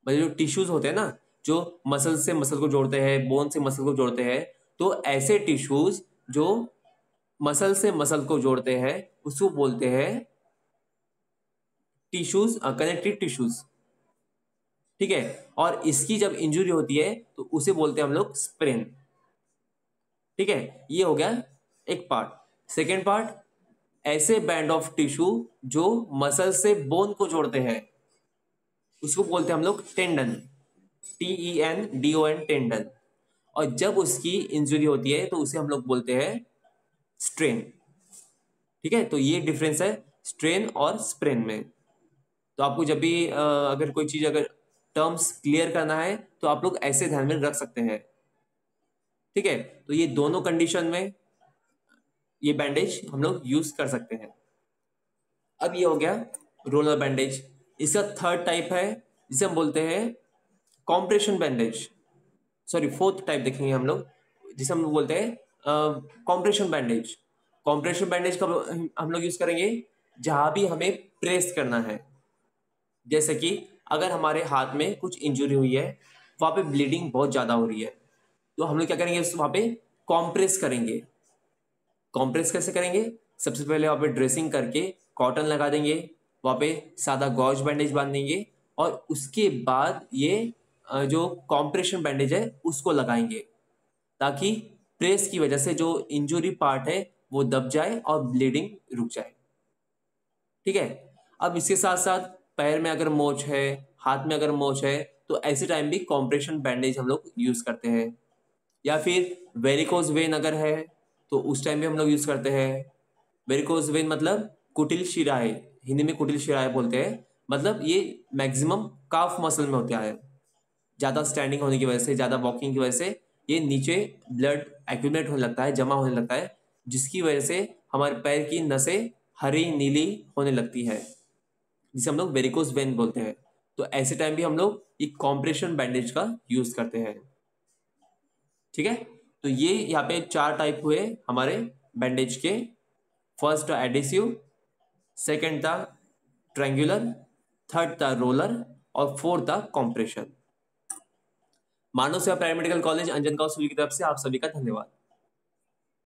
मतलब जो टिश्यूज होते हैं ना, जो मसल से मसल को जोड़ते हैं, बोन से मसल को जोड़ते हैं, तो ऐसे टिश्यूज जो मसल से मसल को जोड़ते हैं उसको बोलते हैं टिश्यूज, कनेक्टिव टिश्यूज। ठीक है, और इसकी जब इंजुरी होती है तो उसे बोलते हैं हम लोग स्प्रेन। ठीक है, ये हो गया एक पार्ट। सेकेंड पार्ट, ऐसे बैंड ऑफ टिश्यू जो मसल से बोन को जोड़ते हैं उसको बोलते हैं हम लोग टेंडन, TENDON, टेंडन। और जब उसकी इंजुरी होती है तो उसे हम लोग बोलते हैं स्ट्रेन। ठीक है, तो ये डिफरेंस है स्ट्रेन और स्प्रेन में। तो आपको जब भी अगर कोई चीज अगर टर्म्स क्लियर करना है तो आप लोग ऐसे ध्यान में रख सकते हैं। ठीक है, तो ये दोनों कंडीशन में ये बैंडेज हम लोग यूज कर सकते हैं। अब ये हो गया रोलर बैंडेज। इसका थर्ड टाइप है जिसे हम बोलते हैं compression bandage. Sorry, fourth type देखेंगे हम लोग जिसे हम लोग बोलते हैं कॉम्प्रेशन बैंडेज। कॉम्प्रेशन बैंडेज कब हम लोग यूज करेंगे, जहां भी हमें प्रेस करना है। जैसे कि अगर हमारे हाथ में कुछ इंजुरी हुई है, वहां पे ब्लीडिंग बहुत ज्यादा हो रही है, तो हम लोग क्या करेंगे, वहां पे कॉम्प्रेस करेंगे। कॉम्प्रेस कैसे करेंगे, सबसे पहले वहां पे ड्रेसिंग करके कॉटन लगा देंगे, वहां पे सादा गॉज बैंडेज बांध देंगे, और उसके बाद ये जो कॉम्प्रेशन बैंडेज है उसको लगाएंगे, ताकि प्रेस की वजह से जो इंजुरी पार्ट है वो दब जाए और ब्लीडिंग रुक जाए। ठीक है, अब इसके साथ साथ पैर में अगर मोच है, हाथ में अगर मोच है, तो ऐसे टाइम भी कॉम्प्रेशन बैंडेज हम लोग यूज करते हैं। या फिर वेरिकोज वेन अगर है तो उस टाइम भी हम लोग यूज करते हैं। वेरिकोज वेन मतलब कुटिल शिराएं, हिंदी में कुटिल शिराएं बोलते हैं। मतलब ये मैक्सिमम काफ मसल में होता है, ज्यादा स्टैंडिंग होने की वजह से, ज्यादा वॉकिंग की वजह से ये नीचे ब्लड एक्यूमुलेट होने लगता है, जमा होने लगता है, जिसकी वजह से हमारे पैर की नसें हरी नीली होने लगती है, जिसे हम लोग वेरिकोज वेन बोलते हैं। तो ऐसे टाइम भी हम लोग एक कॉम्प्रेशन बैंडेज का यूज करते हैं। ठीक है, तो ये यहाँ पे 4 टाइप हुए हमारे बैंडेज के। फर्स्ट था एडेसिव, सेकेंड था ट्रायंगुलर, थर्ड था रोलर, और फोर्थ था कॉम्प्रेशन। मानव सेवा पैरामेडिकल कॉलेज अंजनगांव सूरी की तरफ से आप सभी का धन्यवाद।